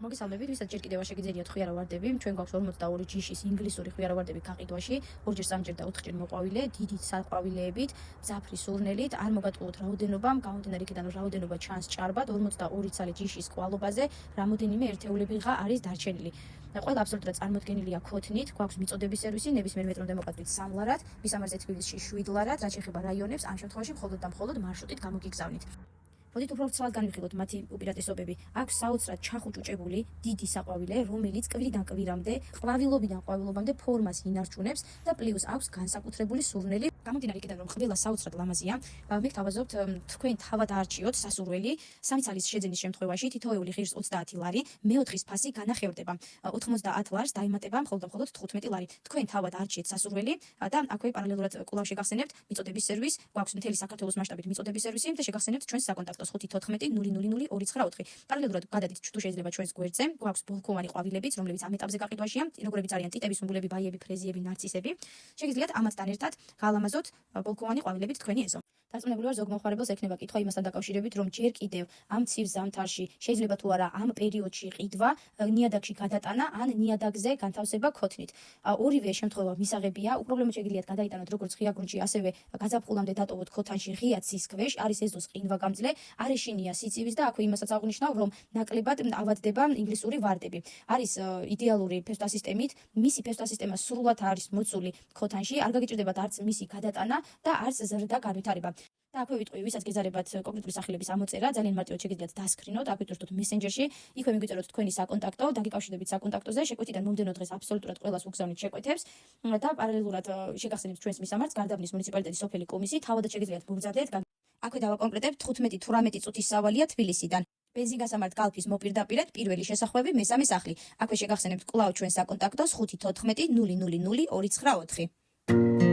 მოგესალმებით, ვისაც ჯერ კიდევ შეგიძლიათ ხვიარავარდები. ჩვენ გვაქვს 42 ჯიშის ინგლისური ხვიარავარდები გაყიდვაში, 4ჯერ 3ჯერ და 4ჯერ მოყვავილე, დიდი საყვავილეებით, მძაფრი სურნელით, არ მოგატყუოთ რაოდენობამ, გამომდინარე იქიდან რომ რაოდენობა ჩანს ჭარბად, 42 ცალი ჯიშის კვალობაზე, რამოდენიმე ერთეულებიღა არის დარჩენილი. ყველა აბსოლუტურად წარმოდგენილია ქოთნით, გვაქვს მიწოდების სერვისი, ნებისმიერ მეტრომდე მოყავთ სამლარად, მისამართზე თბილისში 7 ლარად, რაც შეეხება რაიონებს, ამ შემთხვევაში მხოლოდ და მხოლოდ მარშრუტით გამოგიგზავნით. მოდით უფრო ვრცლად განვიხილოთ მათი უპირატესობები. აქვს საოცრად ჩახუჭუჭებული დიდი საყვავილე, რომელიც კვირიდან კვირამდე, ყვავილობიდან ყვავილობამდე ფორმას ინარჩუნებს და პლუს აქვს განსაკუთრებული სურნელი. გამომდინარე იქიდან რომ ყველა საოცრად ლამაზია, მე გთავაზობთ თქვენ თავად არჩიოთ სასურველი, 3 ცალის შეძენის შემთხვევაში თითოეული ღირს 30 ლარი, მეოთხის ფასი განახევრდება. 90 ლარს დაემატება მხოლოდ 15 ლარი. თქვენ თავად არჩიეთ სასურველი და აქვე პარალელურად კვლავ შეგახსენებთ მიწოდების სერვისს, გვაქვს მთელი საქართველოს მასშტაბით მიწოდების სერვისი და შეგახსენებთ ჩვენს საკონტაქტო 514-000-209. პარალელურად გადადით თუ შეიძლება ჩვენს გვერდზე, გვაქვს ბოლქვოვანი ყვავილებიც, რომლებიც ამ ეტაპზე გაყიდვაშია, როგორებიც არიან ტიტების სუნბულები, ბაიები, ფრეზიები, ნარცისები. შეგიძლიათ ამათთან ერთად გაალამაზოთ ბოლქვოვანი ყვავილებით თქვენი ეზო. დარწმუნებული ვარ, ზოგ მომხმარებელს ექნება კითხვა იმასთან დაკავშირებით, რომ ჯერ კიდევ ამ ცივ ზამთარში შეიძლება თუ არა ამ პერიოდში ყიდვა, ნიადაგში გადატანა ან ნიადაგზე განთავსება ქოთნით. ორივე შემთხვევა მისაღებია, უპრობლემოდ შეგიძლიათ გადაიტანოთ როგორც ღია გუნდში, ასევე გაზაფხულამდე დატოვოთ ქოთანში ღია ცის ქვეშ, არის ეზოს ყინვაგამძლე, არ ეშინია სიცივის და აქვე იმასაც აღვნიშნავ, რომ ნაკლებად ავადდება ინგლისური ვარდები. არის იდეალური ფესვთასისტემით, მისი ფესვთასისტემა სრულად არის მოცული ქოთანში, არ გაგიჭირდებათ არც მისი გადატანა და არც ზრდა განვითარება. და აქვე ვიტყვი, ვისაც გეზარებათ კონკრეტული სახელების ამოწერა, ძალიან მარტივად შეგიძლიათ დასკრინოთ, აგვიწვევთ მესენჯერში, იქვე მიგვიწეროთ თქვენი საკონტაქტო, დაგიკავშირდებით საკონტაქტოზე, შეკვეთიდან მომდევნო დღეს აბსოლუტურად ყველას უგზავნით შეკვეთებს და პარალელურად შეგახსენებთ ჩვენს მისამართს, გარდაბნის მუნიციპალიტეტის სოფელი კომისი, თავადაც შეგიძლიათ მოგზადეთ. აქვე დავაკონკრეტებთ 15-18 წუთის სავალია თბილისიდან. ბენზინგასამართ კალფის მოპირდაპირედ პირველი შესახვევი მესამე სახლი. აქვე შეგახსენებთ კვლავ ჩვენს საკონტაქტოს 514-000-294.